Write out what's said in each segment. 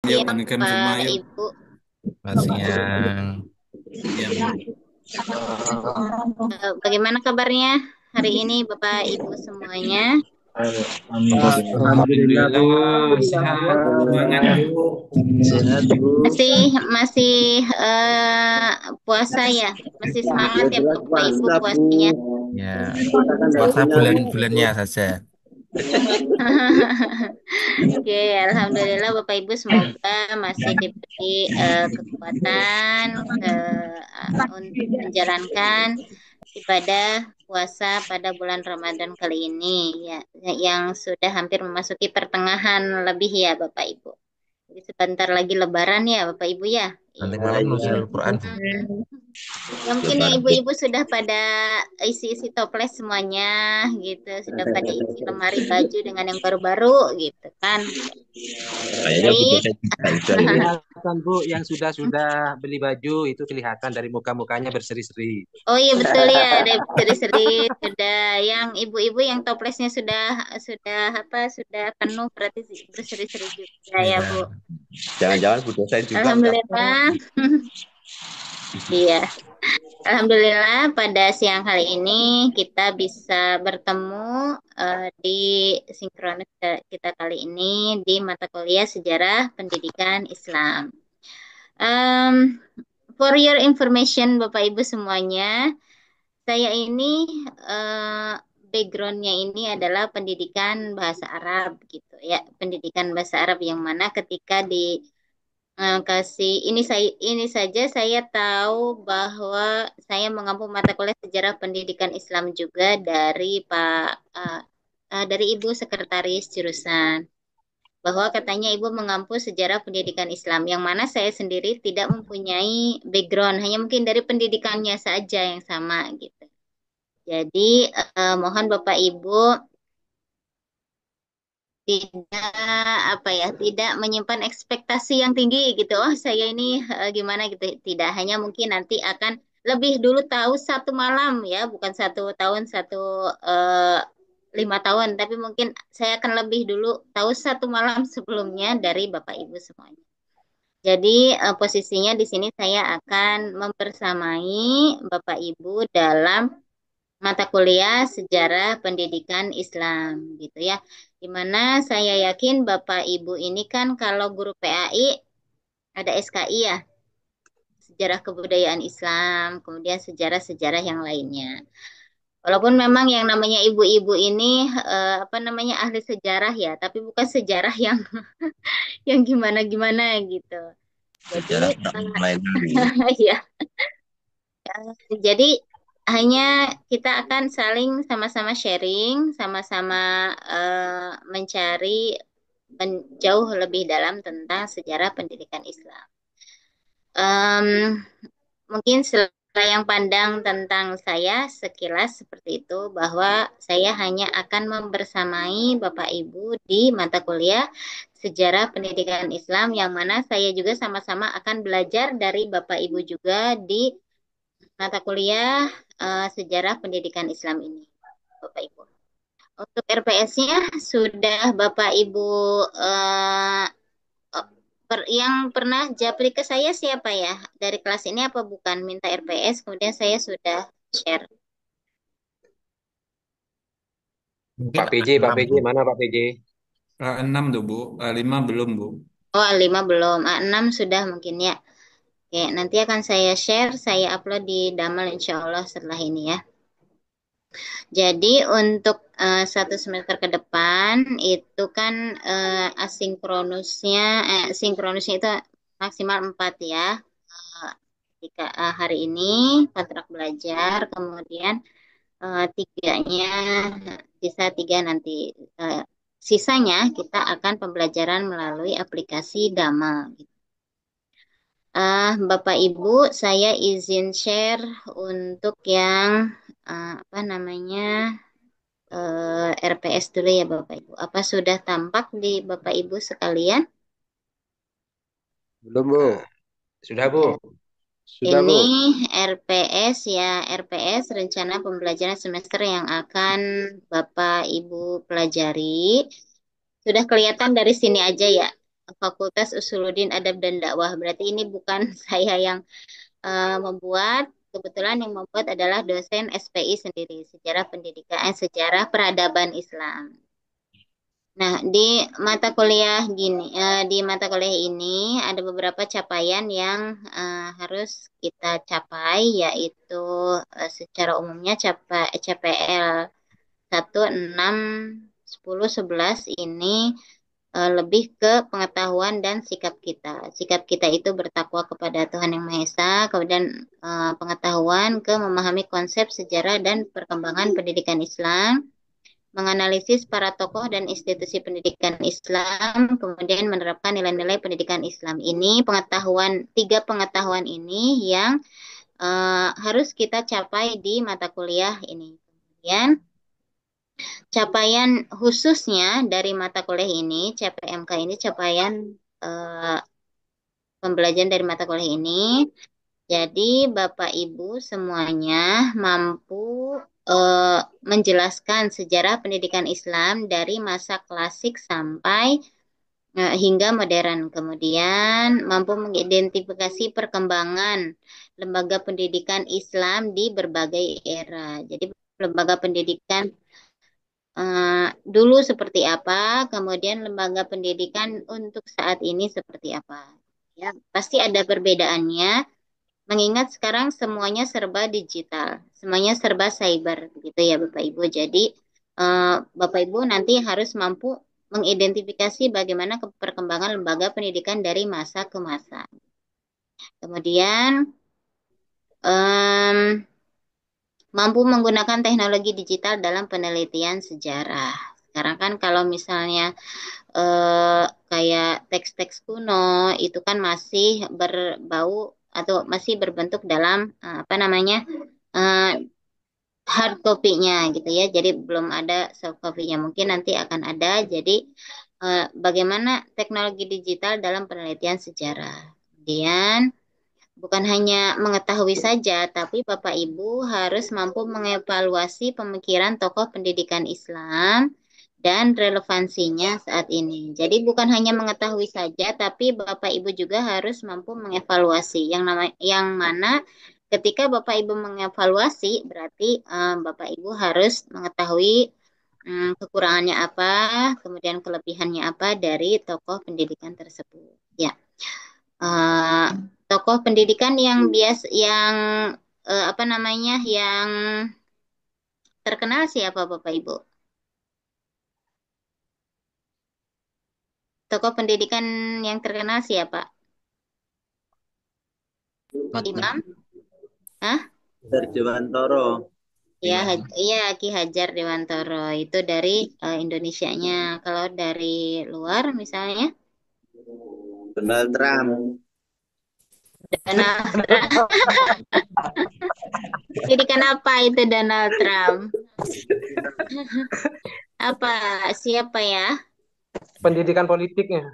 Ya, siang, mandikan semua Pak yuk. Ibu. Selamat siang. Ya, Bu. Bagaimana kabarnya hari ini, Bapak Ibu semuanya? Alhamdulillah Bu, Alhamdulillah, sehat, semangat. sehat Bu. Masih masih puasa ya? Masih semangat Ya ya jelas Bapak Ibu puasa Bu. puasanya? Ya, Kita kan dari puasa punya umur. bulan-bulannya saja. Oke, Alhamdulillah Bapak Ibu semoga masih diberi kekuatan untuk menjalankan ibadah puasa pada bulan Ramadan kali ini ya, yang sudah hampir memasuki pertengahan lebih ya Bapak Ibu. Jadi sebentar lagi Lebaran ya Bapak Ibu ya. Iya. Nanti malam nuzulul Quran, Bu. Hmm. Ya mungkin yang ibu-ibu sudah pada isi-isi toples semuanya gitu, sudah pada isi lemari baju dengan yang baru-baru gitu kan. Kayaknya Bu Baik. dosen juga udah ini. Kelihatan Bu yang sudah beli baju itu kelihatan dari muka-mukanya berseri-seri. Oh iya betul ya, ada seri-seri sudah yang ibu-ibu yang toplesnya sudah apa sudah penuh berarti berseri-seri juga ya Bu. Ya, Jangan-jangan Bu dosen juga udah. Alhamdulillah. Iya. Alhamdulillah pada siang hari ini kita bisa bertemu di sinkronis kita kali ini di mata kuliah Sejarah Pendidikan Islam. Um, for your information Bapak Ibu semuanya, saya ini backgroundnya ini adalah pendidikan bahasa Arab gitu ya, pendidikan bahasa Arab yang mana ketika di kasih ini saja saya tahu bahwa saya mengampu mata kuliah sejarah pendidikan Islam juga dari dari Ibu Sekretaris jurusan bahwa katanya Ibu mengampu sejarah pendidikan Islam yang mana saya sendiri tidak mempunyai background hanya mungkin dari pendidikannya saja yang sama gitu. Jadi mohon Bapak Ibu tidak apa ya tidak menyimpan ekspektasi yang tinggi gitu oh saya ini gimana gitu tidak hanya mungkin nanti akan lebih dulu tahu satu malam ya bukan 1 tahun 5 tahun tapi mungkin saya akan lebih dulu tahu satu malam sebelumnya dari Bapak Ibu semuanya jadi posisinya di sini saya akan mempersamai Bapak Ibu dalam mata kuliah Sejarah Pendidikan Islam gitu ya. Di mana saya yakin Bapak Ibu ini kan kalau guru PAI ada SKI ya, Sejarah Kebudayaan Islam, kemudian sejarah-sejarah yang lainnya. Walaupun memang yang namanya ibu-ibu ini apa namanya ahli sejarah ya, tapi bukan sejarah yang yang gimana-gimana gitu. Jadi Sejarah tak main dulu. ya, jadi hanya kita akan saling sama-sama sharing, sama-sama mencari jauh lebih dalam tentang sejarah pendidikan Islam. Em, mungkin yang pandang tentang saya sekilas seperti itu bahwa saya hanya akan membersamai Bapak Ibu di mata kuliah Sejarah Pendidikan Islam yang mana saya juga sama-sama akan belajar dari Bapak Ibu juga di mata kuliah Sejarah Pendidikan Islam ini, Bapak Ibu. Untuk RPS-nya sudah Bapak Ibu eh, yang pernah japri ke saya siapa ya? Dari kelas ini apa bukan minta RPS, kemudian saya sudah share. mungkin Pak PJ, Pak enam, PJ Bu. mana Pak PJ? A6 tuh, Bu. A5 belum, Bu. Oh, 5 belum. A6 sudah mungkin ya. Oke, nanti akan saya share, saya upload di Damal insya Allah setelah ini ya. Jadi untuk 1 semester ke depan itu kan sinkronusnya itu maksimal 4 ya. Eh, Jika hari ini kontrak belajar, kemudian tiganya sisa 3 nanti. Eh, Sisanya kita akan pembelajaran melalui aplikasi Dama. Bapak Ibu, saya izin share untuk yang apa namanya RPS dulu ya Bapak Ibu. Apa sudah tampak di Bapak Ibu sekalian? Belum Bu. Sudah Bu. Ya. Sudah Ini Bu. RPS ya, RPS rencana pembelajaran semester yang akan Bapak Ibu pelajari. Sudah kelihatan dari sini aja ya. Fakultas Usuluddin Adab dan Dakwah. Berarti ini bukan saya yang membuat. Kebetulan yang membuat adalah dosen SPI sendiri, Sejarah Pendidikan, Sejarah Peradaban Islam. Nah, di mata kuliah ini ada beberapa capaian yang harus kita capai, yaitu secara umumnya CPL 1, 6, 10, 11 ini lebih ke pengetahuan dan sikap kita. Sikap kita itu bertakwa kepada Tuhan Yang Maha Esa, kemudian pengetahuan ke memahami konsep sejarah dan perkembangan pendidikan Islam, menganalisis para tokoh dan institusi pendidikan Islam, kemudian menerapkan nilai-nilai pendidikan Islam. Ini tiga pengetahuan ini yang harus kita capai di mata kuliah ini. Kemudian capaian khususnya dari mata kuliah ini, CPMK ini, capaian pembelajaran dari mata kuliah ini. Jadi Bapak Ibu semuanya mampu menjelaskan sejarah pendidikan Islam dari masa klasik sampai hingga modern. Kemudian mampu mengidentifikasi perkembangan lembaga pendidikan Islam di berbagai era. Jadi lembaga pendidikan dulu seperti apa, kemudian lembaga pendidikan untuk saat ini seperti apa. Ya, pasti ada perbedaannya. Mengingat sekarang semuanya serba digital, semuanya serba cyber, gitu ya Bapak Ibu. Jadi Bapak Ibu nanti harus mampu mengidentifikasi bagaimana perkembangan lembaga pendidikan dari masa ke masa. Kemudian mampu menggunakan teknologi digital dalam penelitian sejarah. Sekarang kan kalau misalnya kayak teks-teks kuno itu kan masih berbau atau masih berbentuk dalam hard copy-nya gitu ya. Jadi belum ada soft copy-nya. Mungkin nanti akan ada. Jadi bagaimana teknologi digital dalam penelitian sejarah. Kemudian bukan hanya mengetahui saja, tapi Bapak Ibu harus mampu mengevaluasi pemikiran tokoh pendidikan Islam dan relevansinya saat ini. Jadi bukan hanya mengetahui saja, tapi Bapak Ibu juga harus mampu mengevaluasi. Yang mana ketika Bapak Ibu mengevaluasi, berarti Bapak Ibu harus mengetahui kekurangannya apa, kemudian kelebihannya apa dari tokoh pendidikan tersebut. Ya. Tokoh pendidikan yang yang terkenal siapa Bapak Ibu? Tokoh pendidikan yang terkenal siapa? Imam? Hah? Dewantoro. Ya, iya Ki Hajar Dewantoro itu dari Indonesianya. Kalau dari luar misalnya? Donald Trump. Donald Trump. Pendidikan apa itu Donald Trump? Apa? Siapa ya? Pendidikan politiknya.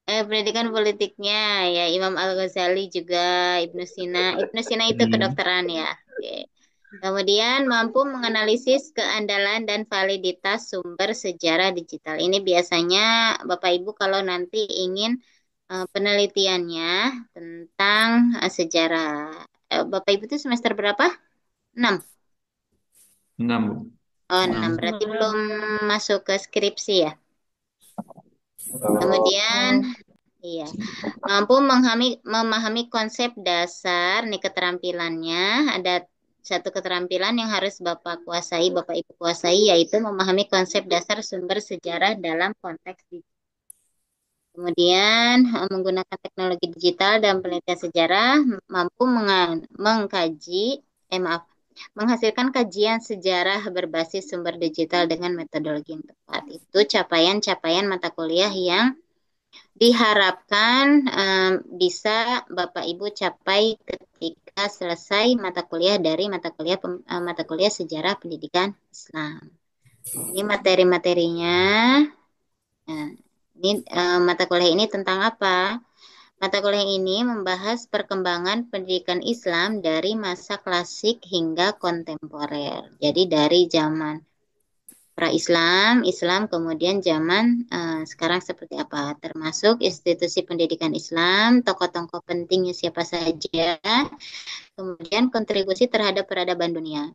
Pendidikan politiknya ya Imam Al-Ghazali juga Ibnu Sina. Ibnu Sina itu kedokteran ya. Oke. Kemudian mampu menganalisis keandalan dan validitas sumber sejarah digital. Ini biasanya Bapak Ibu kalau nanti ingin penelitiannya tentang sejarah. Bapak Ibu itu semester berapa? 6. 6, Bu. Oh, 6. Berarti belum masuk ke skripsi ya. Kemudian iya, mampu memahami konsep dasar nih keterampilannya. Ada satu keterampilan yang harus Bapak Ibu kuasai, yaitu memahami konsep dasar sumber sejarah dalam konteks digital. Kemudian menggunakan teknologi digital dan penelitian sejarah, mampu menghasilkan kajian sejarah berbasis sumber digital dengan metodologi yang tepat. Itu capaian-capaian mata kuliah yang diharapkan bisa Bapak Ibu capai ketika selesai mata kuliah dari mata kuliah sejarah pendidikan Islam. Ini materi-materinya. Nah, ini mata kuliah ini tentang apa? Mata kuliah ini membahas perkembangan pendidikan Islam dari masa klasik hingga kontemporer. Jadi dari zaman pra-Islam, Islam, kemudian zaman sekarang seperti apa, termasuk institusi pendidikan Islam, tokoh-tokoh pentingnya siapa saja, kemudian kontribusi terhadap peradaban dunia.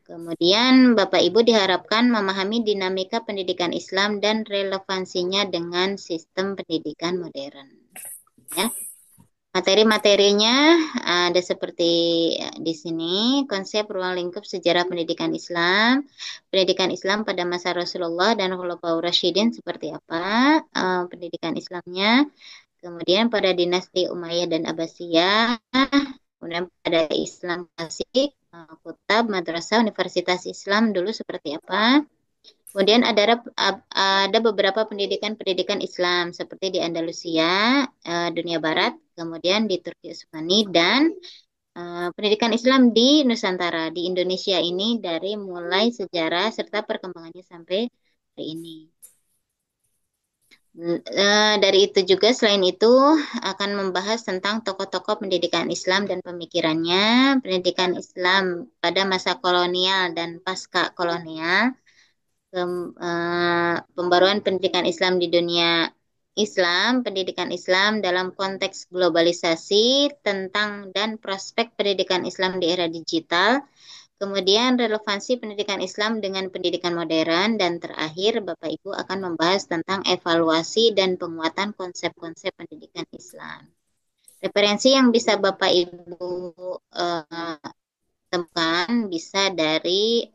Kemudian Bapak Ibu diharapkan memahami dinamika pendidikan Islam dan relevansinya dengan sistem pendidikan modern. Ya. Materi-materinya ada seperti di sini, konsep ruang lingkup sejarah pendidikan Islam pada masa Rasulullah dan Khulafaur Rasyidin seperti apa pendidikan Islamnya, kemudian pada dinasti Umayyah dan Abbasiyah, kemudian pada Islam klasik, kutab, madrasah, universitas Islam dulu seperti apa. Kemudian ada beberapa pendidikan Islam seperti di Andalusia, dunia Barat, kemudian di Turki Utsmani, dan pendidikan Islam di Nusantara, di Indonesia ini dari mulai sejarah serta perkembangannya sampai hari ini. Dari itu juga, selain itu akan membahas tentang tokoh-tokoh pendidikan Islam dan pemikirannya, pendidikan Islam pada masa kolonial dan pasca kolonial, pembaruan pendidikan Islam di dunia Islam, pendidikan Islam dalam konteks globalisasi, tentang dan prospek pendidikan Islam di era digital, kemudian relevansi pendidikan Islam dengan pendidikan modern, dan terakhir Bapak Ibu akan membahas tentang evaluasi dan penguatan konsep-konsep pendidikan Islam. Referensi yang bisa Bapak Ibu temukan bisa dari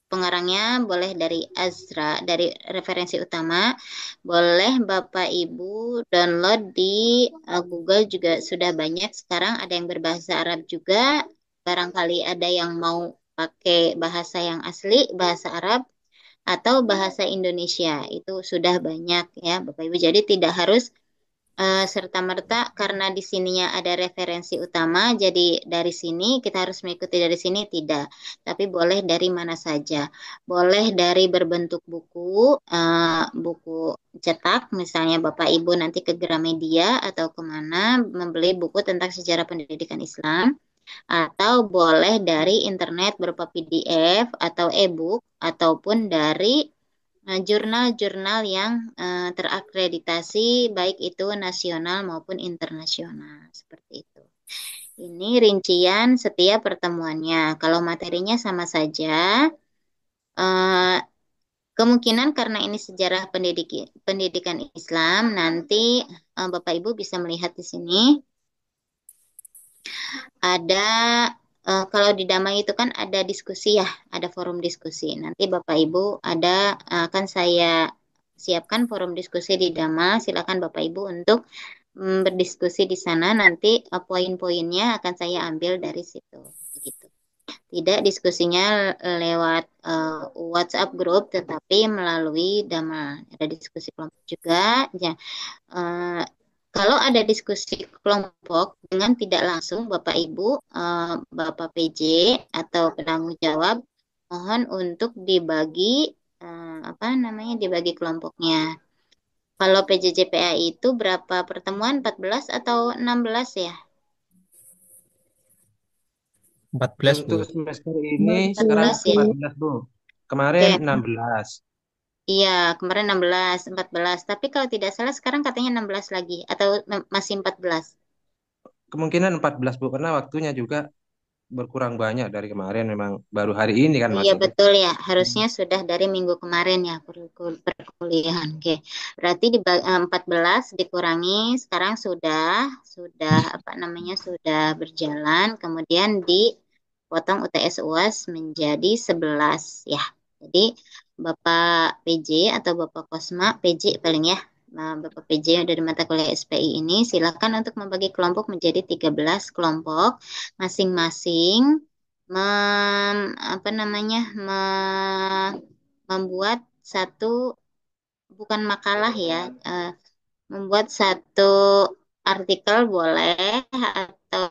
pengarangnya, boleh dari Azra, dari referensi utama, boleh Bapak Ibu download di Google juga sudah banyak. Sekarang ada yang berbahasa Arab juga, barangkali ada yang mau pakai bahasa yang asli, bahasa Arab, atau bahasa Indonesia, itu sudah banyak ya Bapak Ibu. Jadi tidak harus serta-merta karena di sininya ada referensi utama, jadi dari sini kita harus mengikuti dari sini, tidak. Tapi boleh dari mana saja. Boleh dari berbentuk buku, buku cetak, misalnya Bapak Ibu nanti ke Gramedia atau kemana membeli buku tentang sejarah pendidikan Islam, atau boleh dari internet berupa PDF atau e-book, ataupun dari jurnal-jurnal yang terakreditasi, baik itu nasional maupun internasional, seperti itu. Ini rincian setiap pertemuannya. Kalau materinya sama saja, kemungkinan karena ini sejarah pendidikan Islam, nanti Bapak Ibu bisa melihat di sini ada kalau di Damai itu kan ada diskusi ya, ada forum diskusi. Nanti Bapak Ibu akan saya siapkan forum diskusi di Dama. Silakan Bapak Ibu untuk berdiskusi di sana. Nanti poin-poinnya akan saya ambil dari situ. Gitu. Tidak diskusinya lewat WhatsApp grup, tetapi melalui Dama. Ada diskusi kelompok juga. Ya, kalau ada diskusi kelompok dengan tidak langsung, Bapak Ibu, Bapak PJ atau penanggung jawab, mohon untuk dibagi dibagi kelompoknya. Kalau PJJPA itu berapa pertemuan? 14 atau 16 ya? 14, Bu. Untuk semester ini sekarang 14 ya. 14, Bu. Kemarin Oke. 16. Iya, kemarin 16, 14. Tapi kalau tidak salah sekarang katanya 16 lagi. Atau masih 14? Kemungkinan 14, Bu, karena waktunya juga berkurang banyak dari kemarin. Memang baru hari ini kan Iya masuknya. betul ya, harusnya sudah dari minggu kemarin ya perkuliahan. Oke, berarti di 14 dikurangi, sekarang sudah berjalan, kemudian dipotong UTS UAS menjadi 11 ya. Jadi Bapak PJ atau Bapak Kosma, PJ paling ya, Bapak PJ dari mata kuliah SPI ini silakan untuk membagi kelompok menjadi 13 kelompok, masing-masing membuat satu, bukan makalah ya, membuat satu artikel boleh, atau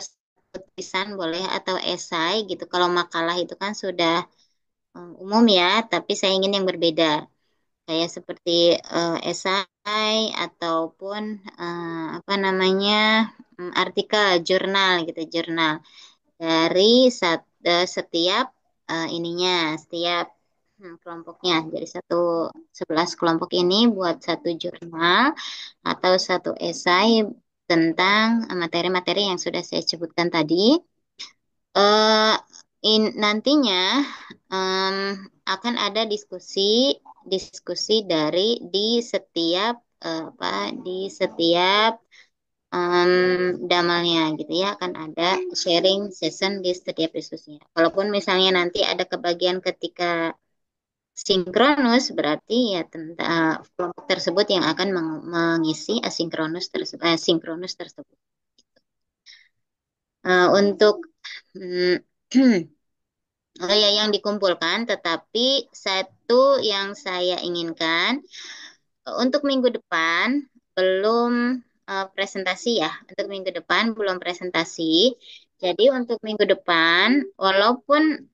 tulisan boleh, atau esai gitu. Kalau makalah itu kan sudah umum ya, tapi saya ingin yang berbeda, kayak seperti esai ataupun artikel, jurnal gitu, jurnal dari setiap ininya setiap kelompoknya. Jadi 11 kelompok ini buat satu jurnal atau satu esai tentang materi-materi yang sudah saya sebutkan tadi. Eh, Nantinya em, akan ada diskusi di setiap di setiap damalnya gitu ya, akan ada sharing session di setiap diskusinya. Kalaupun misalnya nanti ada kebagian ketika sinkronus, berarti ya tentang kelompok tersebut yang akan mengisi sinkronus tersebut. Untuk oh ya, yang dikumpulkan, tetapi satu yang saya inginkan untuk minggu depan belum presentasi ya. Untuk minggu depan belum presentasi. Jadi untuk minggu depan, walaupun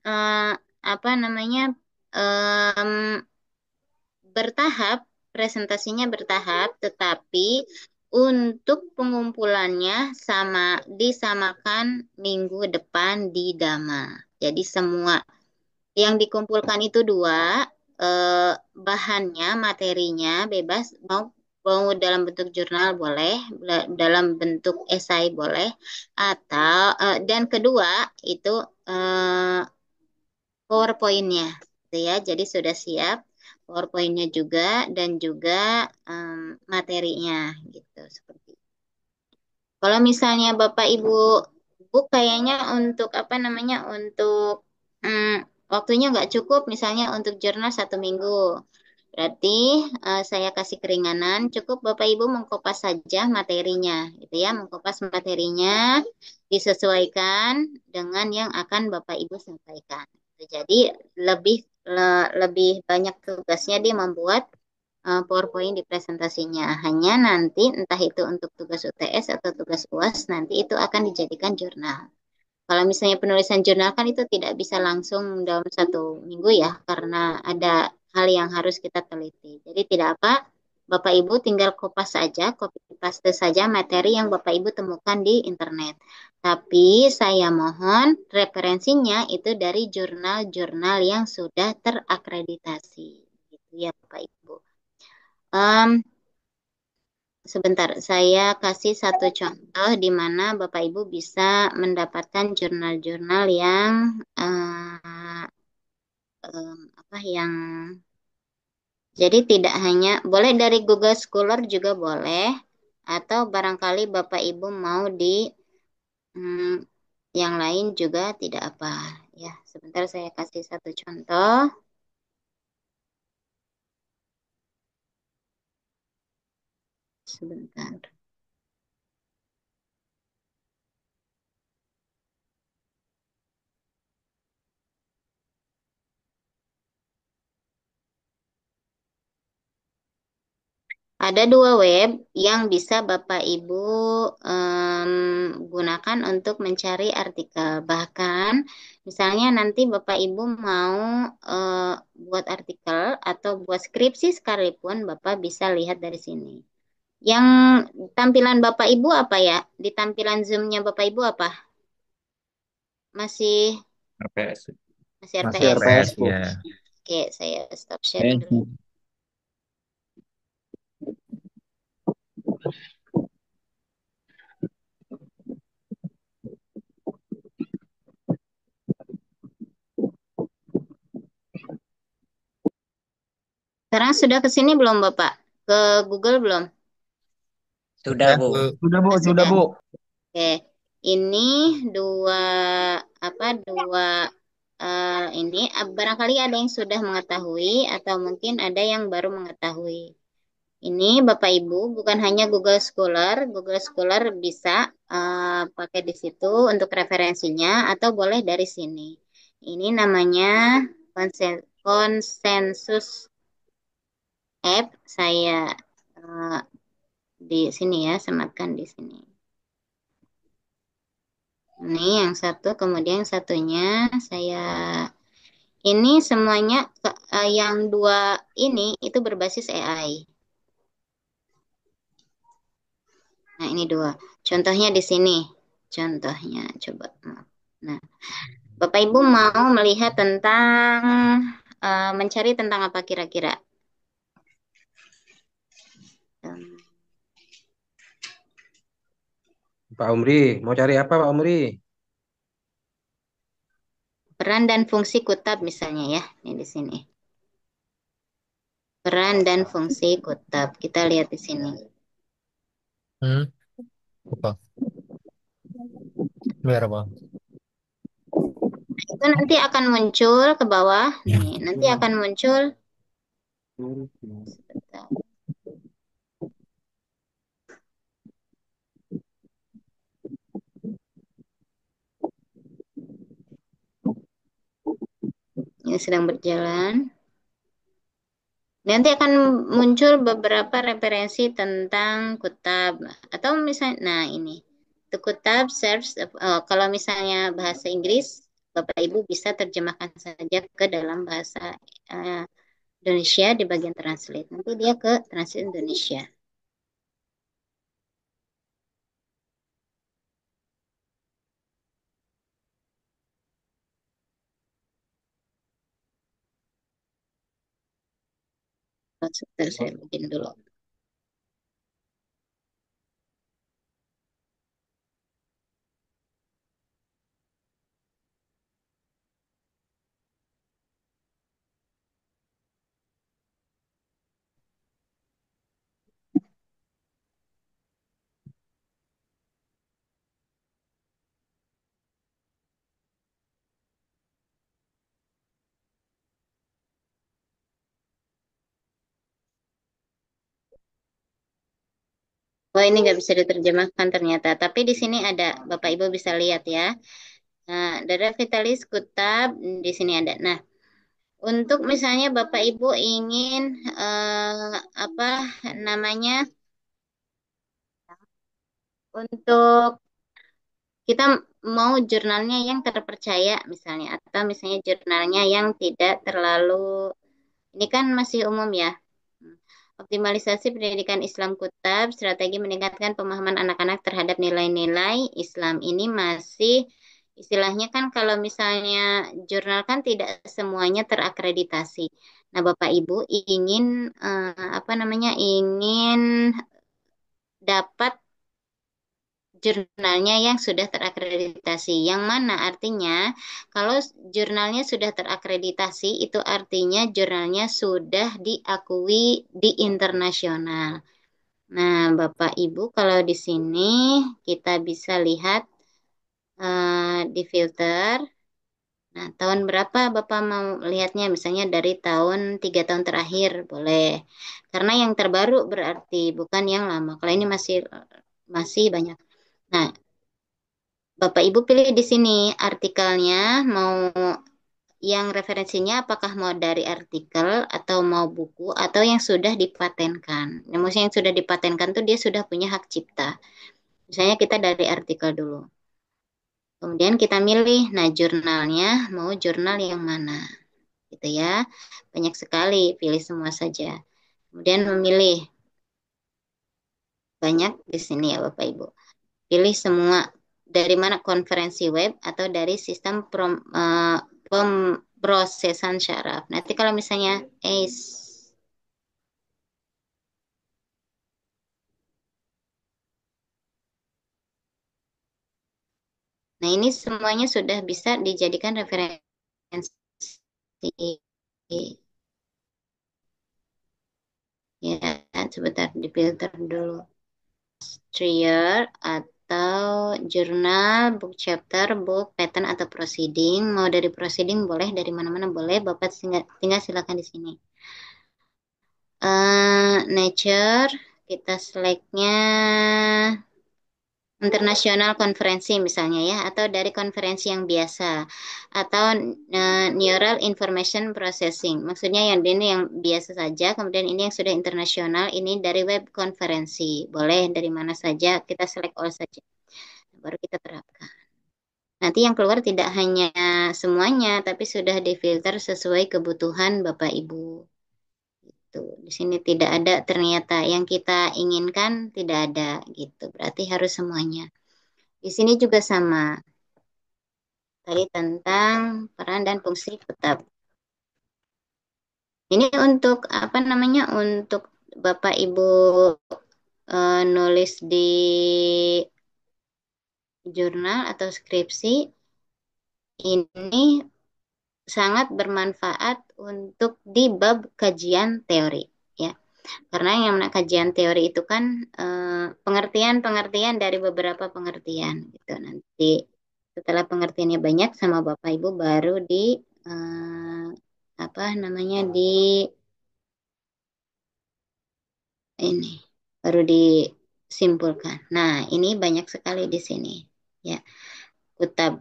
apa namanya em, bertahap, presentasinya bertahap, tetapi untuk pengumpulannya disamakan minggu depan di Dama. Jadi semua yang dikumpulkan itu dua, bahannya, materinya bebas, mau dalam bentuk jurnal boleh, dalam bentuk esai boleh, atau dan kedua itu PowerPoint-nya, gitu ya. Jadi sudah siap PowerPoint-nya juga dan juga materinya, gitu seperti. Kalau misalnya Bapak Ibu Bu kayaknya untuk apa namanya untuk waktunya nggak cukup, misalnya untuk jurnal 1 minggu. Berarti saya kasih keringanan, cukup Bapak Ibu mengkopas saja materinya, gitu ya, mengkopas materinya disesuaikan dengan yang akan Bapak Ibu sampaikan. Jadi lebih lebih banyak tugasnya dia membuat PowerPoint di presentasinya. Hanya nanti entah itu untuk tugas UTS atau tugas UAS nanti itu akan dijadikan jurnal. Kalau misalnya penulisan jurnal kan itu tidak bisa langsung dalam 1 minggu ya, karena ada hal yang harus kita teliti. Jadi tidak apa, Bapak Ibu tinggal copy paste saja materi yang Bapak Ibu temukan di internet. Tapi saya mohon referensinya itu dari jurnal-jurnal yang sudah terakreditasi. Gitu ya Bapak Ibu. Sebentar, saya kasih satu contoh di mana Bapak Ibu bisa mendapatkan jurnal-jurnal yang apa yang jadi tidak hanya boleh dari Google Scholar juga boleh, atau barangkali Bapak Ibu mau di yang lain juga tidak apa. Ya, sebentar saya kasih satu contoh. Sebentar. Ada 2 web yang bisa Bapak Ibu gunakan untuk mencari artikel. Bahkan misalnya nanti Bapak Ibu mau buat artikel atau buat skripsi sekalipun, Bapak bisa lihat dari sini. Yang tampilan Bapak Ibu apa ya? Di tampilan Zoom-nya Bapak Ibu apa? Masih RPS. masih Masih RPS. RPS, Bu. Ya. Oke, saya stop sharing dulu. Sekarang sudah ke sini belum Bapak? Ke Google belum? Sudah, Bu. Sudah, Bu. Sudah. Sudah, Bu. Oke, ini dua ini barangkali ada yang sudah mengetahui atau mungkin ada yang baru mengetahui. Ini Bapak Ibu bukan hanya Google Scholar bisa pakai di situ untuk referensinya atau boleh dari sini. Ini namanya konsensus app. Saya di sini ya, sematkan di sini. Ini yang satu, kemudian yang satunya ini semuanya yang 2 ini itu berbasis AI. Nah, ini 2. Contohnya di sini. Contohnya coba. Nah, Bapak Ibu mau melihat tentang mencari tentang apa kira-kira? Pak Umri, mau cari apa Pak Umri? Peran dan fungsi kutab misalnya ya, ini di sini. Peran dan fungsi kutab. Kita lihat di sini. Hmm, apa? Biar apa? Itu nanti akan muncul ke bawah. Nih, nanti akan muncul. Sebentar. Ini sedang berjalan. Nanti akan muncul beberapa referensi tentang kutab atau misalnya, nah ini, the kutab serves. Kalau misalnya bahasa Inggris, Bapak Ibu bisa terjemahkan saja ke dalam bahasa eh, Indonesia di bagian translate. Nanti dia ke translate Indonesia. Sebentar, saya bikin dulu. Oh, ini nggak bisa diterjemahkan ternyata. Tapi di sini ada, Bapak Ibu bisa lihat ya. Nah, Dara Vitalis Kutab di sini ada. Nah, untuk misalnya Bapak Ibu ingin apa namanya, untuk kita mau jurnalnya yang terpercaya misalnya, atau misalnya jurnalnya yang tidak terlalu, ini kan masih umum ya. Optimalisasi pendidikan Islam Kutab, strategi meningkatkan pemahaman anak-anak terhadap nilai-nilai Islam. Ini masih istilahnya kan, kalau misalnya jurnal kan tidak semuanya terakreditasi. Nah, Bapak Ibu ingin apa namanya, ingin dapat jurnalnya yang sudah terakreditasi. Yang mana artinya kalau jurnalnya sudah terakreditasi, itu artinya jurnalnya sudah diakui di internasional. Nah, Bapak Ibu, kalau di sini kita bisa lihat di filter. Nah, tahun berapa Bapak mau lihatnya? Misalnya dari tahun 3 tahun terakhir, boleh. Karena yang terbaru berarti bukan yang lama. Kalau ini masih masih banyak. Nah, Bapak Ibu pilih di sini artikelnya, mau yang referensinya apakah mau dari artikel atau mau buku atau yang sudah dipatenkan. Nah, maksudnya yang sudah dipatenkan tuh dia sudah punya hak cipta. Misalnya kita dari artikel dulu. Kemudian kita milih, nah jurnalnya mau jurnal yang mana, gitu ya. Banyak sekali, pilih semua saja. Kemudian memilih, banyak di sini ya Bapak Ibu. Pilih semua, dari mana, konferensi web atau dari sistem pemrosesan syaraf. Nanti kalau misalnya nah ini semuanya sudah bisa dijadikan referensi. Ya, sebentar difilter dulu. Trier atau jurnal, book chapter, book, pattern atau proceeding. Mau dari proceeding boleh, dari mana-mana boleh. Bapak tinggal silakan di sini. Nature, kita selectnya internasional konferensi misalnya ya, atau dari konferensi yang biasa, atau neural information processing. Maksudnya yang ini yang biasa saja, kemudian ini yang sudah internasional, ini dari web konferensi. Boleh dari mana saja, kita select all saja. Baru kita terapkan. Nanti yang keluar tidak hanya semuanya, tapi sudah difilter sesuai kebutuhan Bapak Ibu. Tuh, di sini tidak ada ternyata yang kita inginkan, tidak ada gitu. Berarti harus semuanya. Di sini juga sama. tadi tentang peran dan fungsi kutab. Ini untuk apa namanya? Untuk Bapak Ibu nulis di jurnal atau skripsi ini sangat bermanfaat untuk di bab kajian teori ya. Karena yang namanya kajian teori itu kan pengertian-pengertian dari beberapa pengertian gitu. Nanti setelah pengertiannya banyak sama Bapak Ibu baru di apa namanya di ini baru disimpulkan. Nah, ini banyak sekali di sini ya. Kutab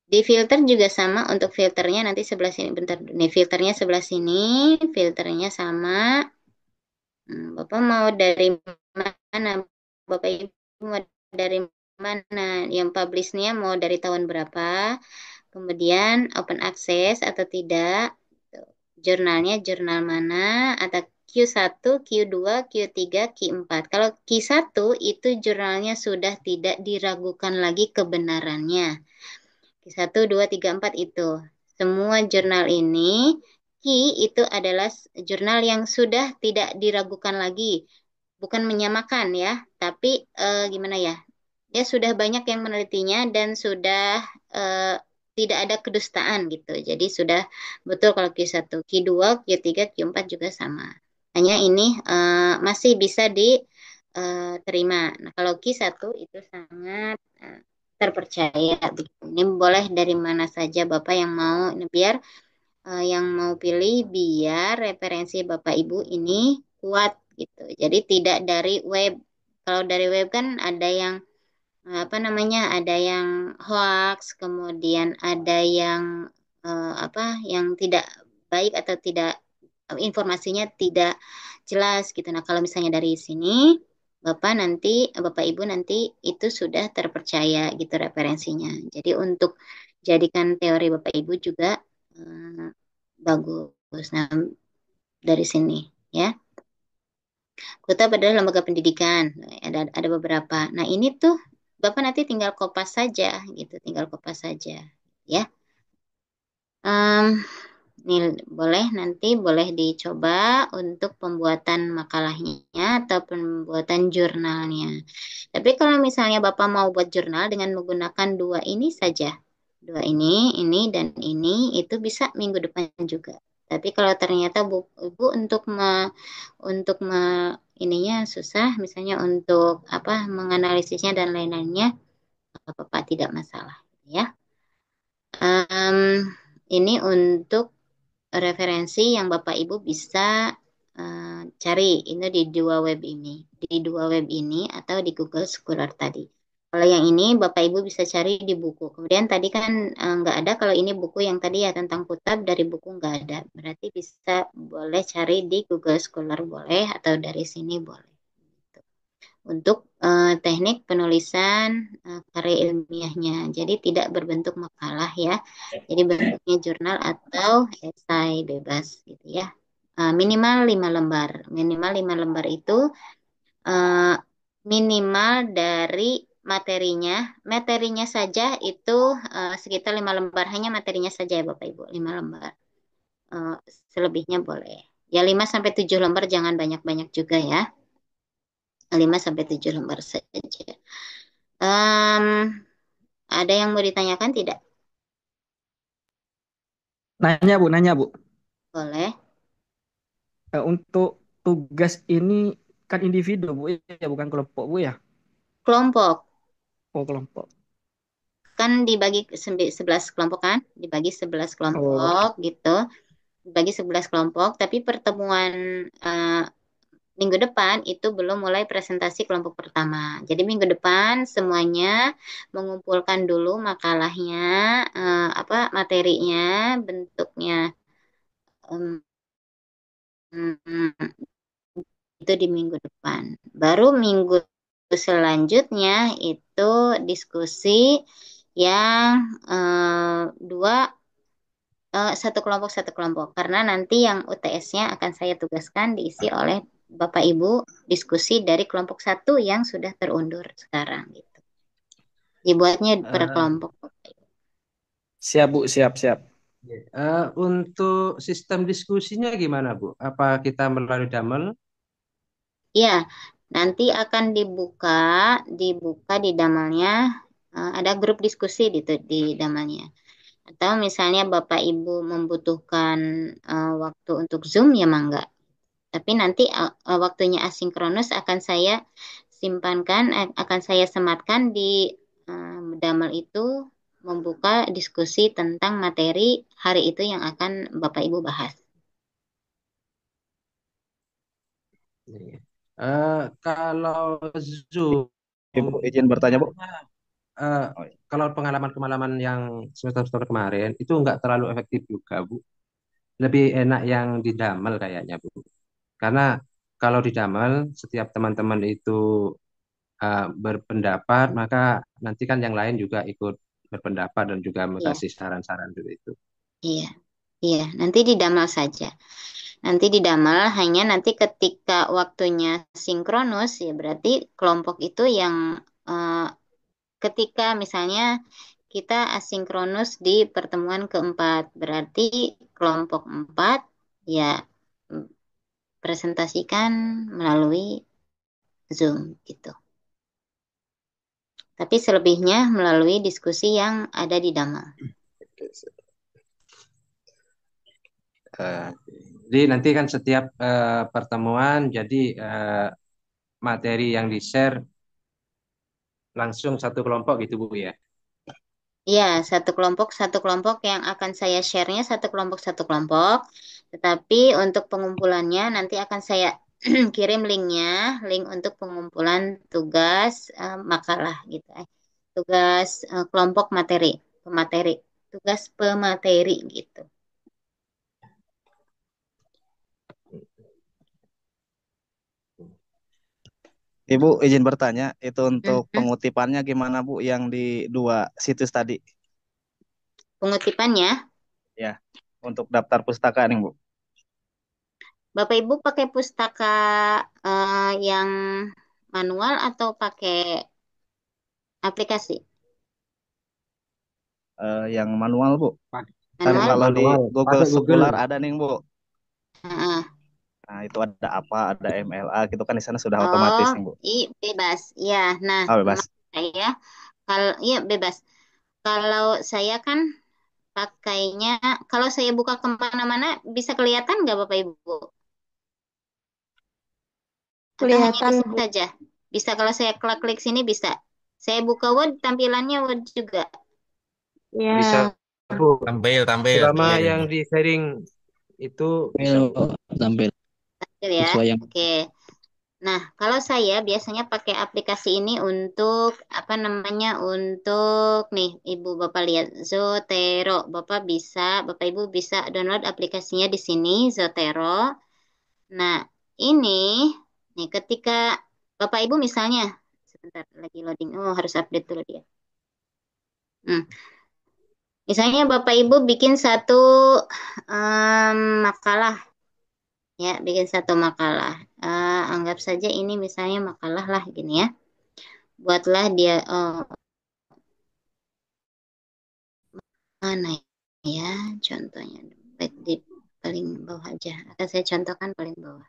di filter juga sama untuk filternya nanti sebelah sini bentar. Nih filternya sebelah sini, filternya sama. Bapak mau dari mana? Bapak Ibu mau dari mana? Yang publishnya mau dari tahun berapa? Kemudian open access atau tidak? Jurnalnya jurnal mana? Atau Q1, Q2, Q3, Q4. Kalau Q1 itu jurnalnya sudah tidak diragukan lagi kebenarannya. Q1, 2, 3, 4 itu. Semua jurnal ini, Q itu adalah jurnal yang sudah tidak diragukan lagi. Bukan menyamakan ya, tapi gimana ya? Dia sudah banyak yang menelitinya dan sudah tidak ada kedustaan gitu. Jadi sudah betul kalau Q1, Q2, Q3, Q4 juga sama. Hanya ini masih bisa diterima. Nah, kalau Q1 itu sangat terpercaya. Ini boleh dari mana saja Bapak yang mau, ini biar yang mau pilih biar referensi Bapak Ibu ini kuat gitu. Jadi tidak dari web. Kalau dari web kan ada yang apa namanya? Ada yang hoax, kemudian ada yang apa? Yang tidak baik atau tidak informasinya tidak jelas gitu. Nah, kalau misalnya dari sini Bapak Ibu nanti itu sudah terpercaya gitu referensinya. Jadi untuk jadikan teori Bapak Ibu juga eh, bagus. Nah, dari sini ya. Kutab adalah lembaga pendidikan. Ada beberapa. Nah, ini tuh Bapak nanti tinggal kopas saja gitu, tinggal kopas saja ya. Ini boleh dicoba untuk pembuatan makalahnya atau pembuatan jurnalnya. Tapi kalau misalnya Bapak mau buat jurnal dengan menggunakan dua ini saja, dua ini dan ini, itu bisa minggu depan juga. Tapi kalau ternyata Ibu ininya susah, misalnya untuk apa menganalisisnya dan lain-lainnya, Bapak tidak masalah, ya. Ini untuk referensi yang Bapak Ibu bisa cari ini di dua web ini atau di Google Scholar tadi. Kalau yang ini Bapak Ibu bisa cari di buku. Kemudian tadi kan nggak ada, kalau ini buku yang tadi ya tentang kutab dari buku nggak ada. Berarti bisa boleh cari di Google Scholar boleh atau dari sini boleh. Untuk teknik penulisan karya ilmiahnya. Jadi tidak berbentuk makalah ya. Jadi bentuknya jurnal atau esai bebas gitu ya. Minimal 5 lembar. Minimal 5 lembar itu minimal dari materinya. Materinya saja itu sekitar 5 lembar. Hanya materinya saja ya Bapak Ibu, 5 lembar. Selebihnya boleh. Ya 5 sampai 7 lembar, jangan banyak-banyak juga ya. 5 sampai 7 lembar saja. Ada yang mau ditanyakan tidak? Nanya Bu. Boleh. Untuk tugas ini kan individu Bu ya, bukan kelompok Bu ya? Kelompok. Oh kelompok. Kan dibagi 11 kelompok kan? Dibagi 11 Oh, kelompok gitu. Dibagi 11 kelompok, tapi pertemuan minggu depan itu belum mulai presentasi kelompok pertama. Jadi minggu depan semuanya mengumpulkan dulu makalahnya, apa materinya, bentuknya. Itu di minggu depan. Baru minggu selanjutnya itu diskusi yang satu kelompok karena nanti yang UTS-nya akan saya tugaskan diisi oleh Bapak Ibu diskusi dari kelompok satu yang sudah terundur sekarang gitu. Dibuatnya per kelompok. Siap, Bu. Siap, siap. Oke. Untuk sistem diskusinya gimana, Bu? Apa kita melalui Damel? Ya, nanti akan dibuka di damalnya, ada grup diskusi di damalnya. Atau misalnya Bapak Ibu membutuhkan waktu untuk Zoom, ya mangga. Tapi nanti waktunya asinkronus akan saya simpankan, akan saya sematkan di damal itu, membuka diskusi tentang materi hari itu yang akan Bapak Ibu bahas. Kalau Zoom Ibu izin bertanya, Bu. kayaknya eh, Oh, iya. kalau pengalaman-pengalaman yang semester-semester kemarin itu nggak terlalu efektif juga, Bu. Lebih enak yang di Damel kayaknya, Bu. Karena kalau di Damel setiap teman-teman itu berpendapat, maka nanti kan yang lain juga ikut berpendapat dan juga Iya, mengasih saran-saran seperti itu. iya, iya. Nanti di damal saja. Nanti di damal hanya nanti ketika waktunya sinkronus, ya berarti kelompok itu yang eh, ketika misalnya kita asinkronus di pertemuan keempat, berarti kelompok 4 ya mm, presentasikan melalui Zoom gitu. Tapi selebihnya melalui diskusi yang ada di damal. Eh, jadi nanti kan setiap pertemuan, jadi materi yang di-share langsung satu kelompok gitu, Bu ya. Ya, satu kelompok yang akan saya share-nya satu kelompok. Tetapi untuk pengumpulannya nanti akan saya kirim linknya, link untuk pengumpulan tugas makalah gitu. Tugas kelompok pemateri, tugas pemateri gitu. Ibu izin bertanya, itu untuk Mhm. pengutipannya gimana, Bu, yang di dua situs tadi? Pengutipannya, Ya, untuk daftar pustaka nih, Bu. Bapak Ibu pakai pustaka yang manual atau pakai aplikasi? Yang manual, Bu. Kan Pakai Manual? kalau di manual, Google pakai Google. Scholar ada nih, Bu. Heeh. Nah, itu ada apa, ada MLA gitu kan di sana sudah Oh, otomatis nih, Bu. bebas. Ya, nah, Oh, bebas. saya kalau iya bebas. Kalau saya kan pakainya, kalau saya buka kemana-mana bisa kelihatan nggak Bapak Ibu? Atau hanya di Kelihatan, sini Bu. saja? Bisa kalau saya klik sini bisa. Saya buka Word, tampilannya Word juga. Bisa, Ya, Bu. Tampil, tampil. Selama Iya, yang iya. di sharing itu bisa, Bu. Tampil Tampil ya. sesuai yang Oke. Nah, kalau saya biasanya pakai aplikasi ini untuk apa namanya? Untuk nih, Ibu Bapak lihat Zotero. Bapak Ibu bisa download aplikasinya di sini Zotero. Nah, ini nih ketika Bapak Ibu misalnya sebentar lagi loading. Oh, harus update dulu dia. Hmm. Misalnya Bapak Ibu bikin satu makalah ya, bikin satu makalah. Anggap saja ini misalnya makalah lah gini ya. Buatlah dia mana ya contohnya, baik di paling bawah aja, akan saya contohkan paling bawah.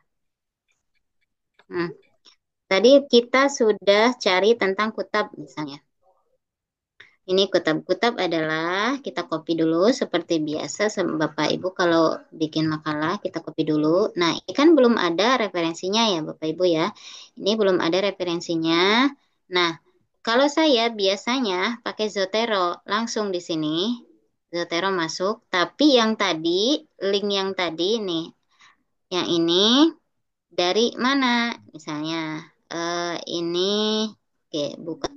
Tadi kita sudah cari tentang kutab misalnya. Ini kutab-kutab adalah kita copy dulu seperti biasa Bapak Ibu kalau bikin makalah kita copy dulu. Nah, ini kan belum ada referensinya ya Bapak Ibu ya. Ini belum ada referensinya. Nah, kalau saya biasanya pakai Zotero langsung di sini. Zotero masuk, tapi yang tadi, link yang tadi nih, yang ini dari mana? Misalnya ini, oke, buka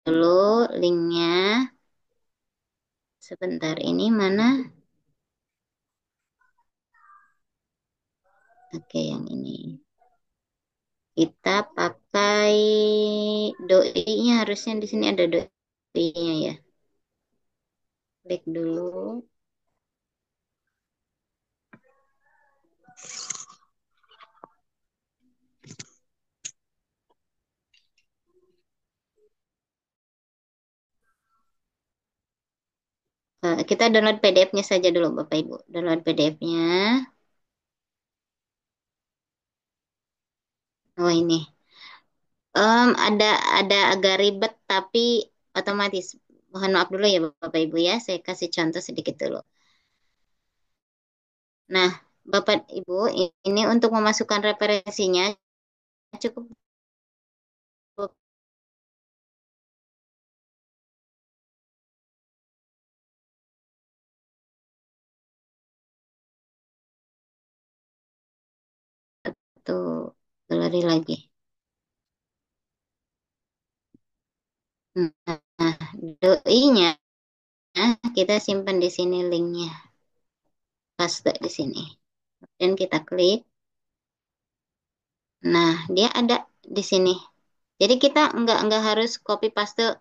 dulu linknya. Sebentar, ini mana? Oke, yang ini. Kita pakai doi-nya, harusnya di sini ada doi-nya ya. Klik dulu. kita download PDF-nya saja dulu Bapak Ibu. Download PDF-nya. Oh ini. Ada agak ribet tapi otomatis. Mohon maaf dulu ya Bapak Ibu ya. Saya kasih contoh sedikit dulu. Nah, Bapak Ibu, ini untuk memasukkan referensinya cukup tuh galeri lagi. Nah, doi-nya kita simpan di sini linknya. Paste di sini. Dan kita klik. Nah, dia ada di sini. Jadi kita nggak harus copy paste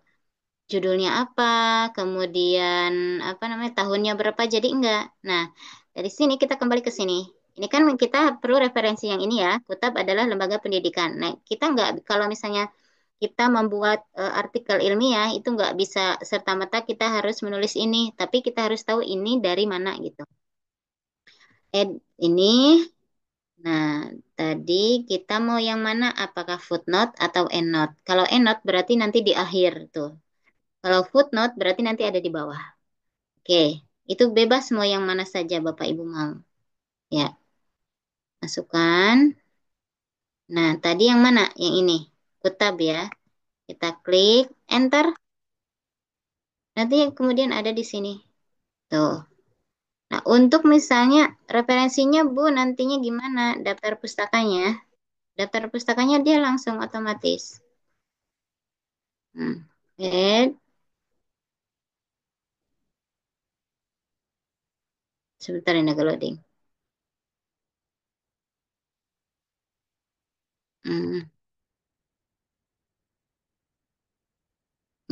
judulnya apa, kemudian apa namanya tahunnya berapa. Jadi enggak. Nah, dari sini kita kembali ke sini. Ini kan kita perlu referensi yang ini ya. Kutab adalah lembaga pendidikan. Nah, kita nggak kalau misalnya kita membuat artikel ilmiah itu nggak bisa serta-merta kita harus menulis ini, tapi kita harus tahu ini dari mana gitu. Ini. Nah, tadi kita mau yang mana? Apakah footnote atau endnote? Kalau endnote berarti nanti di akhir tuh. Kalau footnote berarti nanti ada di bawah. Oke, itu bebas mau yang mana saja Bapak Ibu mau. Ya, masukkan. Nah, tadi yang mana? Yang ini. Kutab ya. Kita klik enter. Nanti kemudian ada di sini. Tuh. Nah, untuk misalnya referensinya Bu nantinya gimana? Daftar pustakanya. Daftar pustakanya dia langsung otomatis. Add. Sebentar ini agak loading.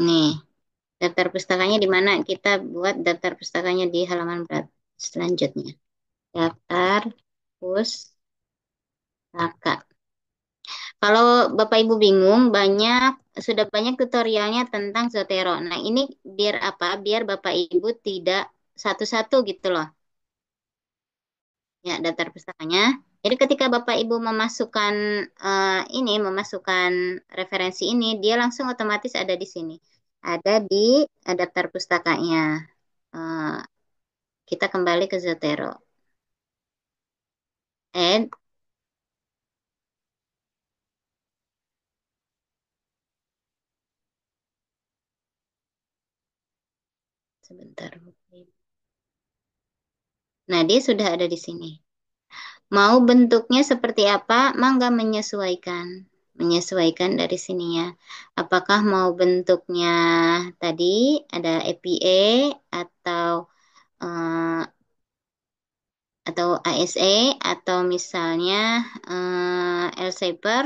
Nih, daftar pustakanya di mana? Kita buat daftar pustakanya di halaman selanjutnya. Daftar pustaka. Kalau Bapak Ibu bingung, sudah banyak tutorialnya tentang Zotero. Nah, ini biar apa? Biar Bapak Ibu tidak satu-satu gitu loh. Ya, daftar pustakanya. Jadi ketika Bapak Ibu memasukkan referensi ini, dia langsung otomatis ada di sini. Ada di daftar pustakanya. Kita kembali ke Zotero. Add. Sebentar. Nah, dia sudah ada di sini. Mau bentuknya seperti apa? Mangga menyesuaikan. Menyesuaikan dari sini ya. Apakah mau bentuknya tadi ada APA atau eh, ASA atau misalnya Elsevier,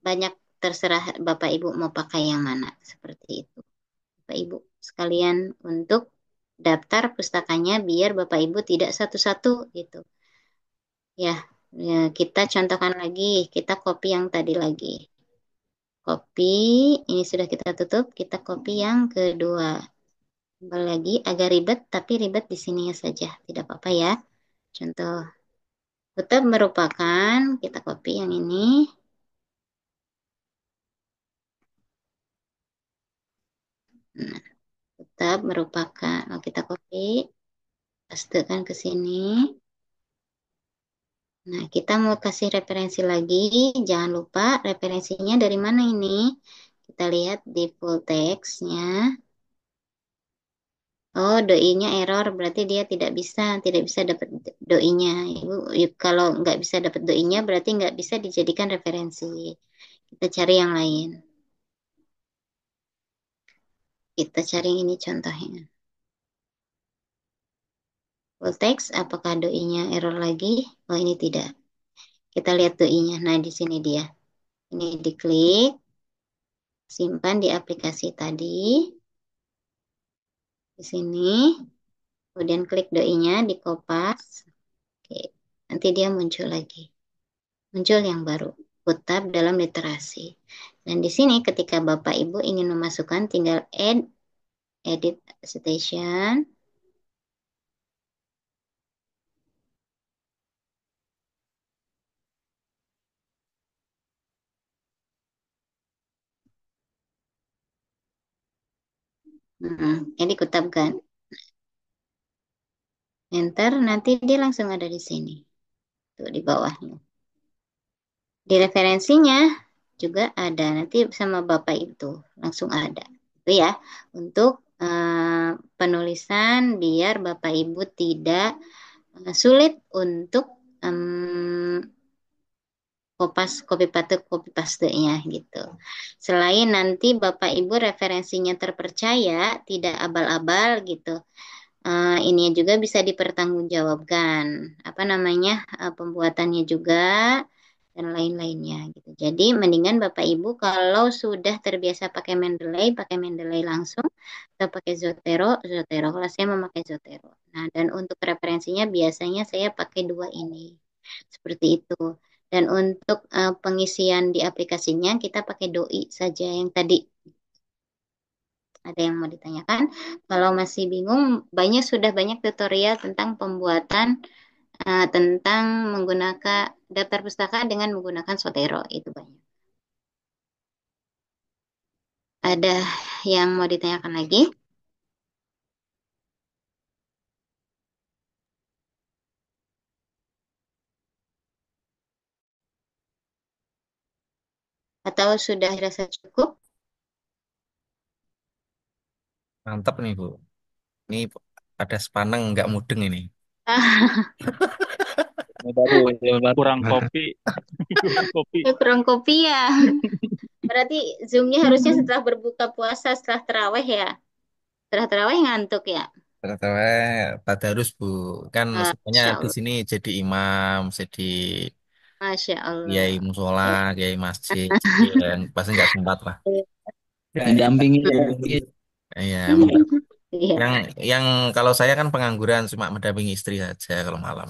banyak terserah Bapak Ibu mau pakai yang mana. Seperti itu. Bapak Ibu sekalian untuk daftar pustakanya biar Bapak Ibu tidak satu-satu gitu. Ya, kita contohkan lagi. Kita copy yang tadi lagi. Copy, ini sudah kita tutup. Kita copy yang kedua. Kembali lagi, agak ribet, tapi ribet di sini saja. Tidak apa-apa ya. Contoh, tetap merupakan, kita copy yang ini. Nah, tetap merupakan, kita copy. Pastekan ke sini. Nah, kita mau kasih referensi lagi. Jangan lupa referensinya dari mana ini. Kita lihat di full text-nya. Oh, doi-nya error, berarti dia tidak bisa dapat doi-nya. Ibu, kalau nggak bisa dapat doi-nya, berarti nggak bisa dijadikan referensi. Kita cari yang lain. Kita cari ini contohnya. Full text, apakah doi-nya error lagi? Oh, ini tidak. Kita lihat doi-nya. Nah, di sini dia. Ini diklik, simpan di aplikasi tadi. Di sini, kemudian klik doi-nya, dikopas. Oke, nanti dia muncul lagi. Muncul yang baru, kutab dalam literasi. Dan di sini ketika Bapak Ibu ingin memasukkan tinggal add edit station. Jadi kutapkan. Enter, nanti dia langsung ada di sini. Tuh di bawahnya. Di referensinya juga ada. Nanti sama Bapak itu langsung ada. Itu ya. Untuk penulisan biar Bapak Ibu tidak sulit untuk copy paste-nya gitu. Selain nanti Bapak Ibu referensinya terpercaya, tidak abal-abal gitu. Ini juga bisa dipertanggungjawabkan. Apa namanya? Pembuatannya juga dan lain-lainnya gitu. Jadi mendingan Bapak Ibu kalau sudah terbiasa pakai Mendeley langsung atau pakai Zotero, Zotero. Kalau saya memakai Zotero. Nah, dan untuk referensinya biasanya saya pakai dua ini. Seperti itu. Dan untuk pengisian di aplikasinya kita pakai doi saja yang tadi. Ada yang mau ditanyakan? Kalau masih bingung, sudah banyak tutorial tentang pembuatan tentang menggunakan daftar pustaka dengan menggunakan Zotero. Itu banyak. Ada yang mau ditanyakan lagi? Atau sudah rasa cukup? Mantap nih, Bu. Ini ada sepaneng nggak mudeng ini. Ini baru kurang kopi. Kurang kopi. Kurang kopi ya. Berarti Zoom-nya harusnya setelah berbuka puasa, setelah terawih ya. Setelah terawih ngantuk ya. Ternyata tadarus, Bu. Kan semuanya Masya di Allah. sini jadi imam, jadi Masya kiai Allah. musola, kiai masjid. Jadi ya, pasti nggak sempat lah. Mendampingi. Iya, benar. Iya. Yang kalau saya kan pengangguran cuma mendampingi istri saja kalau malam.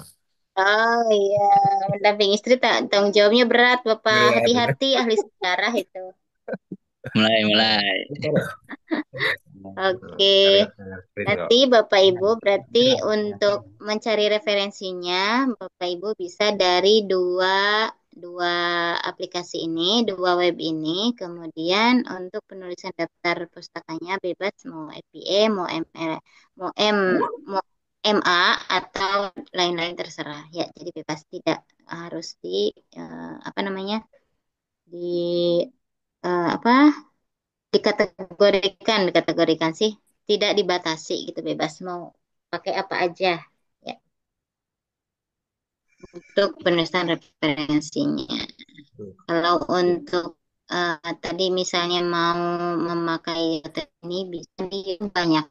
Oh iya, mendamping istri tanggung jawabnya berat, Bapak. Iya, benar. Hati-hati ahli sejarah itu. Mulai. Oke. Nanti Bapak Ibu berarti untuk mencari referensinya, Bapak Ibu bisa dari dua aplikasi ini, dua web ini. Kemudian untuk penulisan daftar pustakanya bebas mau FBA, mau ML, mau M, mau MA atau lain-lain terserah. Ya, jadi bebas tidak harus apa namanya? Di apa? Dikategorikan sih, tidak dibatasi gitu, bebas mau pakai apa aja ya untuk penulisan referensinya. Kalau untuk tadi misalnya mau memakai ini bisa di banyak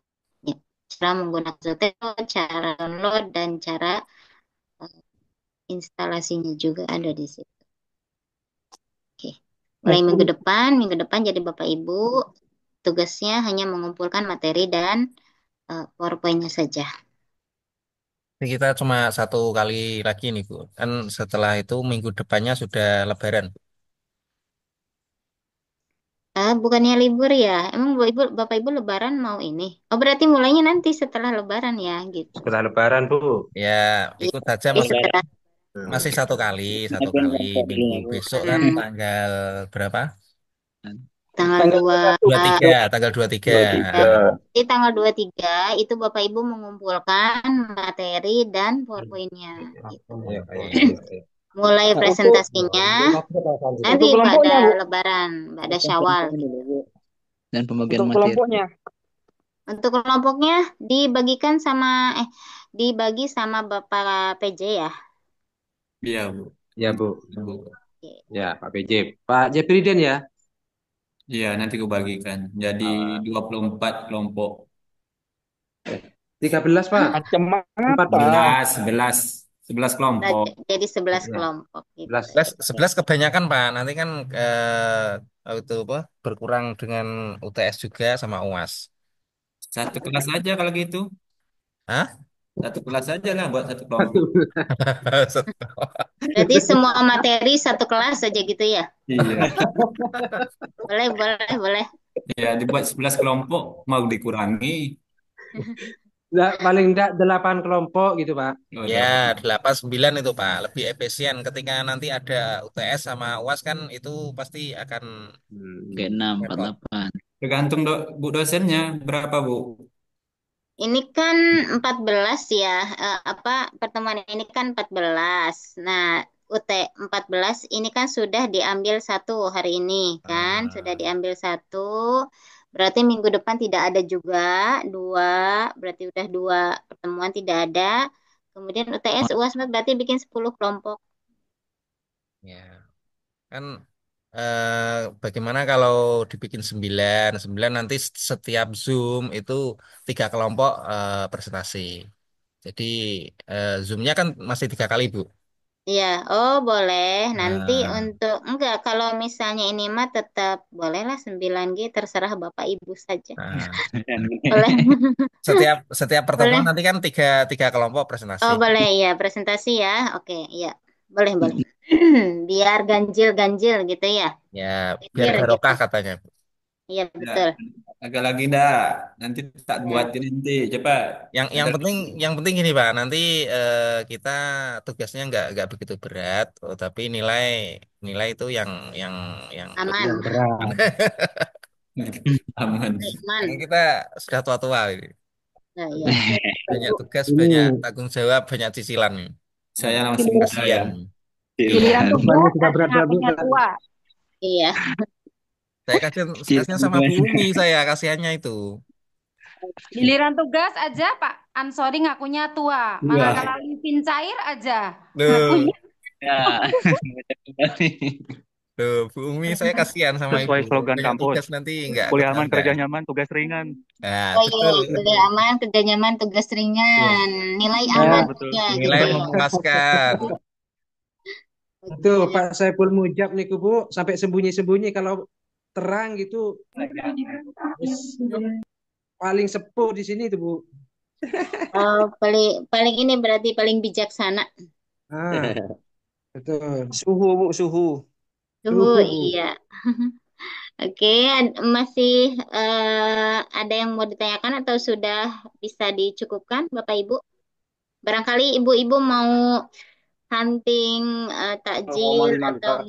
ya. Cara menggunakan Zotero, cara download dan cara eh, instalasinya juga ada di situ. Oke. Mulai minggu depan jadi Bapak Ibu tugasnya hanya mengumpulkan materi dan PowerPoint-nya saja. Ini kita cuma satu kali lagi nih, Bu. Kan setelah itu minggu depannya sudah Lebaran. Bukannya libur ya? Emang Bapak Ibu Lebaran mau ini? Oh, berarti mulainya nanti setelah Lebaran ya, gitu. Setelah Lebaran, Bu. Ya, Iya, ikut saja jadi setelah masih satu kali minggu besok kan hmm, tanggal berapa? tanggal 2 23, tanggal 23. 23. Jadi tanggal 23 itu Bapak Ibu mengumpulkan materi dan PowerPoint-nya, gitu. Iya, iya, iya. Mulai Nah, presentasinya nanti untuk kelompoknya, Bu. Lebaran, Mbak Syawal. Dan pembagian Untuk materi. kelompoknya. Untuk kelompoknya dibagi sama Bapak PJ ya. Iya, Bu. Ya, Bu. Oke. Ya, Pak PJ. Pak Jepriden ya? Iya, nanti aku bagikan. Jadi 24 kelompok. 13, Pak. Macam apa? 14. 11, 11 kelompok. Jadi 11 Ya, kelompok gitu. 11. 11 kebanyakan, Pak. Nanti kan itu apa? Berkurang dengan UTS juga sama UAS. Satu kelas aja kalau gitu. Hah? Satu kelas aja lah buat satu Satu. kelompok. Berarti semua materi satu kelas saja gitu ya? Iya. Boleh, boleh, boleh. Ya, dibuat 11 kelompok mau dikurangi. Paling enggak 8 kelompok gitu, Pak. Oh, Ya, 8. 8 9 itu Pak, lebih efisien ketika nanti ada UTS sama UAS kan itu pasti akan Kayak 6, repot. 48. Tergantung Bu dosennya berapa, Bu? Ini kan 14 ya, apa pertemuan ini kan 14. Nah, UT 14 ini kan sudah diambil satu hari ini kan, sudah Ah, diambil satu. Berarti minggu depan tidak ada juga dua, berarti udah dua pertemuan tidak ada. Kemudian UTS UAS berarti bikin 10 kelompok. ya, kan bagaimana kalau dibikin 9 9 nanti setiap Zoom itu 3 kelompok presentasi. Jadi Zoom-nya kan masih 3 kali, Bu. Iya, oh boleh. Nanti Nah, untuk enggak kalau misalnya ini mah tetap bolehlah 9G terserah Bapak Ibu saja. nah, Boleh. setiap setiap pertemuan Boleh. nanti kan tiga tiga kelompok presentasi. Oh, boleh ya, presentasi ya. Oke, iya. Boleh, boleh. Biar ganjil-ganjil gitu ya. Ya, biar Pikir gitu. barokah katanya, Bu. Iya, Ya, betul. agak lagi dah. Nanti tak Ya. buatin nanti. Cepat. Yang penting gini Pak, nanti kita tugasnya nggak begitu berat, tapi nilai nilai itu yang Aman. Yang berat. Aman. karena Aman. kita sudah tua-tua ini. Nah, iya. Banyak tugas, banyak Ini tanggung jawab, banyak cicilan nih. Saya langsung Giliran, saya. Kasihan. giliran bebannya tugas juga ada berat Bu. ngakunya tua. Iya. Saya kasihan sama Bu Umi, saya kasihannya itu. Giliran tugas aja Pak Ansori ngakunya tua. Malah Iya. kalau lipin cair aja Loh, ngakunya. Ya. loh, Bu Umi, saya kasihan sama Ibu. Sesuai slogan Banyak kampus. tugas nanti nggak Kuliah aman, kebagian. kerja nyaman, tugas ringan. Nah, Oh iya, betul. kuliah aman, kerja nyaman, tugas Iya. ringan, nilai Iya, aman betul. juga Nilai gitu ya. memuaskan. Itu Oke. Pak Saiful Mujab nih Bu, sampai sembunyi-sembunyi kalau terang gitu wis paling sepuh di sini tuh Bu. Oh, paling paling ini berarti paling bijaksana. Ah, betul. Suhu, Bu, suhu. Suhu, Suhu Bu. iya. Oke, masih ada yang mau ditanyakan atau sudah bisa dicukupkan, Bapak Ibu? Barangkali Ibu-Ibu mau hunting takjil atau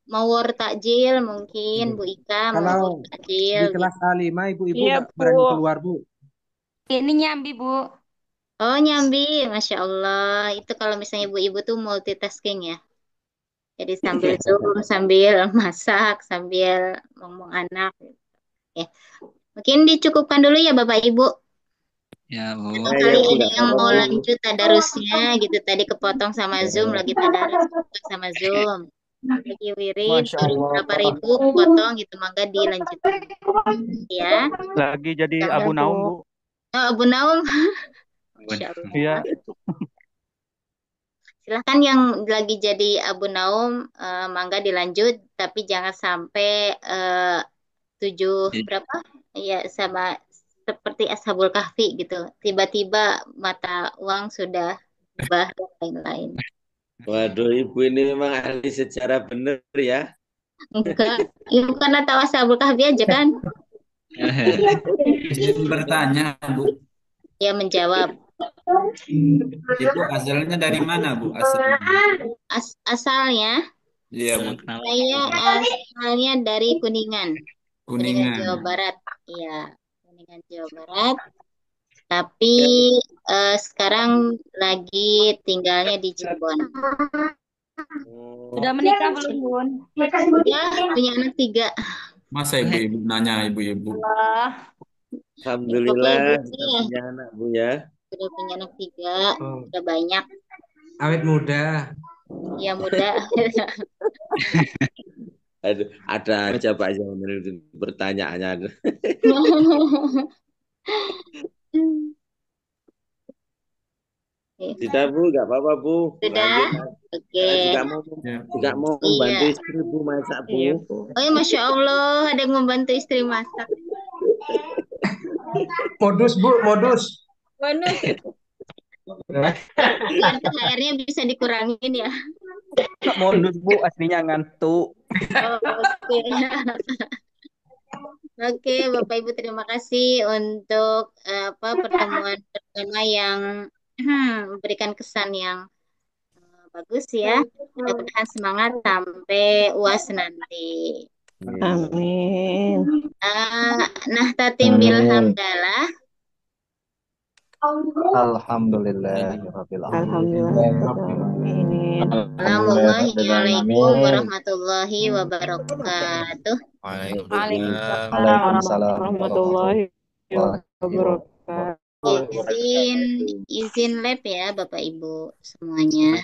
mau war takjil mungkin Bu Ika mau war Kalau takjil di gitu. kelas A5 ibu-ibu Iya nggak Bu. berani keluar Bu. Ini nyambi Bu. Oh nyambi, Masya Allah. Itu kalau misalnya ibu-ibu tuh multitasking ya. Jadi sambil zoom, sambil masak, sambil ngomong anak. Ya. Mungkin dicukupkan dulu ya Bapak Ibu. Ya, Bu. Barangkali ada yang mau lanjut tadarusnya gitu. Tadi kepotong sama Zoom, lagi tadarus sama Zoom. Lagi wirid, Masya baru Allah. berapa ribu potong gitu, mangga dilanjutkan. Ya. Lagi jadi Ya, Abu Bu. Naum, Bu. Oh, Bu Naum. Masya Allah. Iya. Silahkan yang lagi jadi Abu Naum, mangga dilanjut, tapi jangan sampai 7 berapa? Ya, sama seperti Ashabul Kahfi gitu. Tiba-tiba mata uang sudah berubah dan lain-lain. Waduh, Ibu ini memang ahli sejarah bener ya. Enggak, ya karena tahu Ashabul Kahfi aja kan? Izin bertanya, Bu. Ya menjawab. Ibu asalnya dari mana, Bu? Asalnya. Asalnya, Iya, Bu. saya asalnya dari Kuningan. Kuningan, Jawa Kuningan. Barat. Iya, Kuningan, Jawa Barat. Tapi sekarang lagi tinggalnya di Cirebon. Sudah menikah belum Bun? Ya, punya anak 3. Masa ibu-ibu nanya ibu-ibu? Alhamdulillah Pokoknya ibu sudah sih punya anak Bu ya. sudah punya anak 3, Oh, sudah banyak. awet muda. Ya muda. Aduh, ada aja Pak yang pertanyaannya. Sudah Bu, nggak apa-apa Bu. Sudah? Lanjut. Oke. Juga mau membantu Iya. istri Bu masak Bu. Iya Bu. Oh ya, Masya Allah, ada yang membantu istri masak. Modus Bu, modus. Bonus. Biar THR-nya bisa dikurangin ya. Nggak modus Bu, aslinya ngantuk. Oh, oke. Oke, Bapak Ibu terima kasih untuk pertemuan pertama yang memberikan kesan yang bagus ya. Mudah-mudahan semangat sampai UAS nanti. Amin. Nahtatim bil Amin. hamdalah. Alhamdulillahirabbil Alhamdulillahirrahmanirrahim. Assalamualaikum warahmatullahi wabarakatuh. Waalaikumsalam Warahmatullahi wabarakatuh. Izin lab ya Bapak Ibu semuanya.